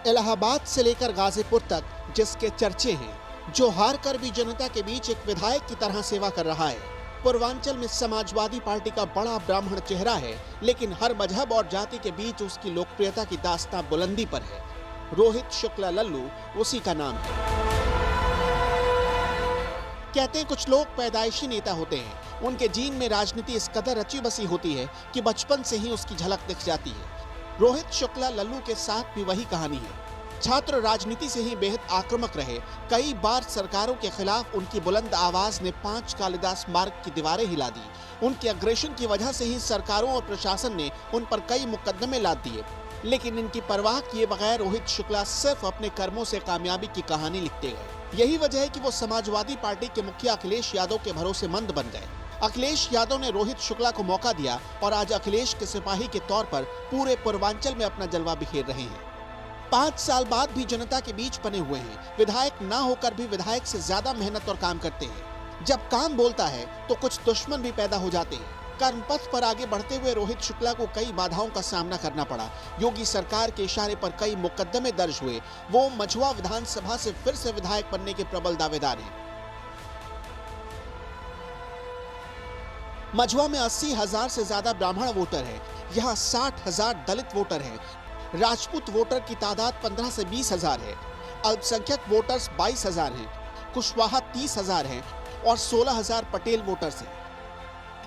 इलाहाबाद से लेकर गाजीपुर तक जिसके चर्चे हैं, जो हार कर भी जनता के बीच एक विधायक की तरह सेवा कर रहा है। पूर्वांचल में समाजवादी पार्टी का बड़ा ब्राह्मण चेहरा है, लेकिन हर मजहब और जाति के बीच उसकी लोकप्रियता की दास्तां बुलंदी पर है। रोहित शुक्ला लल्लू उसी का नाम है। कहते हैं कुछ लोग पैदाइशी नेता होते हैं, उनके जीन में राजनीति इस कदर रची बसी होती है कि बचपन से ही उसकी झलक दिख जाती है। रोहित शुक्ला लल्लू के साथ भी वही कहानी है। छात्र राजनीति से ही बेहद आक्रामक रहे। कई बार सरकारों के खिलाफ उनकी बुलंद आवाज ने 5 कालिदास मार्ग की दीवारें हिला दी। उनके अग्रेशन की वजह से ही सरकारों और प्रशासन ने उन पर कई मुकदमे लाद दिए, लेकिन इनकी परवाह किए बगैर रोहित शुक्ला सिर्फ अपने कर्मों से कामयाबी की कहानी लिखते गए। यही वजह है कि वो समाजवादी पार्टी के मुखिया अखिलेश यादव के भरोसेमंद बन गए। अखिलेश यादव ने रोहित शुक्ला को मौका दिया और आज अखिलेश के सिपाही के तौर पर पूरे पूर्वांचल में अपना जलवा बिखेर रहे हैं। 5 साल बाद भी जनता के बीच बने हुए हैं। विधायक ना होकर भी विधायक से ज्यादा मेहनत और काम करते हैं। जब काम बोलता है तो कुछ दुश्मन भी पैदा हो जाते हैं। कर्मपथ पर आगे बढ़ते हुए रोहित शुक्ला को कई बाधाओं का सामना करना पड़ा। योगी सरकार के इशारे पर कई मुकदमे दर्ज हुए। वो मझुआ विधानसभा से फिर से विधायक बनने के प्रबल दावेदार हैं। मझुआ में 80,000 से ज्यादा ब्राह्मण वोटर है। यहाँ 60,000 दलित वोटर हैं। राजपूत वोटर की तादाद 15 से 20,000 है। अल्पसंख्यक वोटर्स 22,000 हैं। कुशवाहा 30,000 हैं और 16,000 पटेल वोटर्स हैं।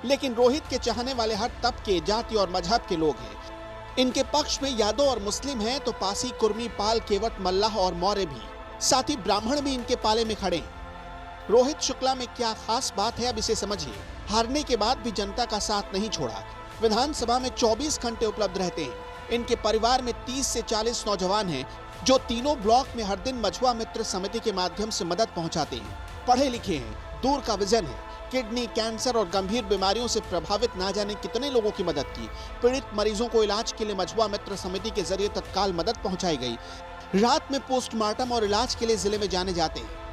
लेकिन रोहित के चाहने वाले हर तबके, जाति और मजहब के लोग हैं। इनके पक्ष में यादव और मुस्लिम हैं तो पासी, कुर्मी, पाल, केवट, मल्लाह और मौर्य भी। साथ ही ब्राह्मण भी इनके पाले में खड़े हैं। रोहित शुक्ला में क्या खास बात है, अब इसे समझिए। हारने के बाद भी जनता का साथ नहीं छोड़ा। विधानसभा में 24 घंटे उपलब्ध रहते हैं। इनके परिवार में 30 से 40 नौजवान हैं, जो तीनों ब्लॉक में हर दिन मझुआ मित्र समिति के माध्यम से मदद पहुंचाते हैं। पढ़े लिखे हैं, दूर का विजन है। किडनी, कैंसर और गंभीर बीमारियों से प्रभावित ना जाने कितने लोगों की मदद की। पीड़ित मरीजों को इलाज के लिए मझुआ मित्र समिति के जरिए तत्काल मदद पहुंचाई गई। रात में पोस्टमार्टम और इलाज के लिए जिले में जाने जाते हैं।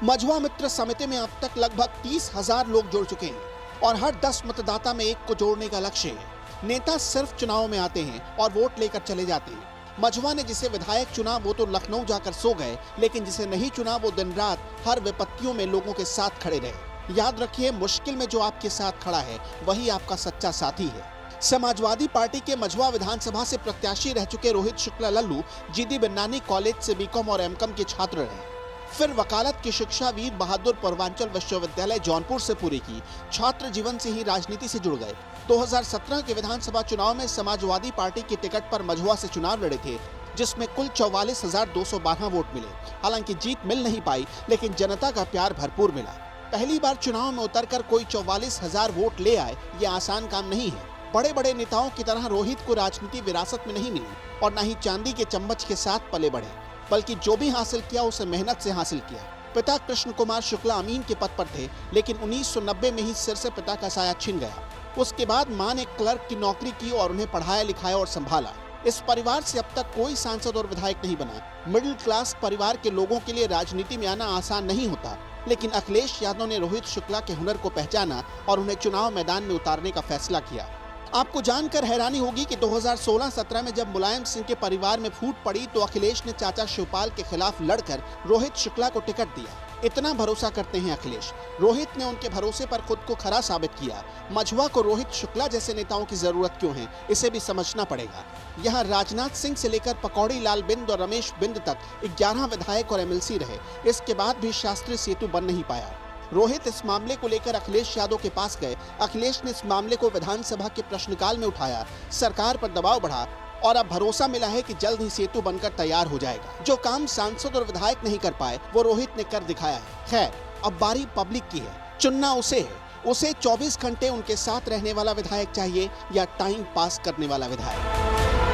मझुआ मित्र समिति में अब तक लगभग 30,000 लोग जुड़ चुके हैं और हर 10 मतदाता में एक को जोड़ने का लक्ष्य है। नेता सिर्फ चुनाव में आते हैं और वोट लेकर चले जाते हैं। मझुआ ने जिसे विधायक चुना वो तो लखनऊ जाकर सो गए, लेकिन जिसे नहीं चुना वो दिन रात हर विपत्तियों में लोगों के साथ खड़े रहे। याद रखिए, मुश्किल में जो आपके साथ खड़ा है वही आपका सच्चा साथी है। समाजवादी पार्टी के मझुआ विधानसभा से प्रत्याशी रह चुके रोहित शुक्ला लल्लू जीडी बिन्नानी कॉलेज से बीकॉम और एमकॉम के छात्र रहे। फिर वकालत की शिक्षा वीर बहादुर पूर्वांचल विश्वविद्यालय जौनपुर से पूरी की। छात्र जीवन से ही राजनीति से जुड़ गए। 2017 के विधानसभा चुनाव में समाजवादी पार्टी के टिकट पर मझुआ से चुनाव लड़े थे, जिसमें कुल 44,212 वोट मिले। हालांकि जीत मिल नहीं पाई, लेकिन जनता का प्यार भरपूर मिला। पहली बार चुनाव में उतरकर कोई 44,000 वोट ले आए, ये आसान काम नहीं है। बड़े बड़े नेताओं की तरह रोहित को राजनीति विरासत में नहीं मिली और न ही चांदी के चम्मच के साथ पले बढ़े, बल्कि जो भी हासिल किया उसे मेहनत से हासिल किया। पिता कृष्ण कुमार शुक्ला अमीन के पद पर थे, लेकिन 1990 में ही सिर से पिता का साया छिन गया। उसके बाद मां ने क्लर्क की नौकरी की और उन्हें पढ़ाया लिखाया और संभाला। इस परिवार से अब तक कोई सांसद और विधायक नहीं बना। मिडिल क्लास परिवार के लोगों के लिए राजनीति में आना आसान नहीं होता, लेकिन अखिलेश यादव ने रोहित शुक्ला के हुनर को पहचाना और उन्हें चुनाव मैदान में उतारने का फैसला किया। आपको जानकर हैरानी होगी कि 2016-17 में जब मुलायम सिंह के परिवार में फूट पड़ी तो अखिलेश ने चाचा शिवपाल के खिलाफ लड़कर रोहित शुक्ला को टिकट दिया। इतना भरोसा करते हैं अखिलेश। रोहित ने उनके भरोसे पर खुद को खरा साबित किया। मझुआ को रोहित शुक्ला जैसे नेताओं की जरूरत क्यों है, इसे भी समझना पड़ेगा। यहाँ राजनाथ सिंह से लेकर पकौड़ी लाल बिंद और रमेश बिंद तक 11 विधायक और एमएलसी रहे। इसके बाद भी शास्त्री सेतु बन नहीं पाया। रोहित इस मामले को लेकर अखिलेश यादव के पास गए। अखिलेश ने इस मामले को विधानसभा के प्रश्नकाल में उठाया। सरकार पर दबाव बढ़ा और अब भरोसा मिला है कि जल्द ही सेतु बनकर तैयार हो जाएगा। जो काम सांसद और विधायक नहीं कर पाए वो रोहित ने कर दिखाया है। खैर, अब बारी पब्लिक की है। चुनना उसे है। उसे 24 घंटे उनके साथ रहने वाला विधायक चाहिए या टाइम पास करने वाला विधायक।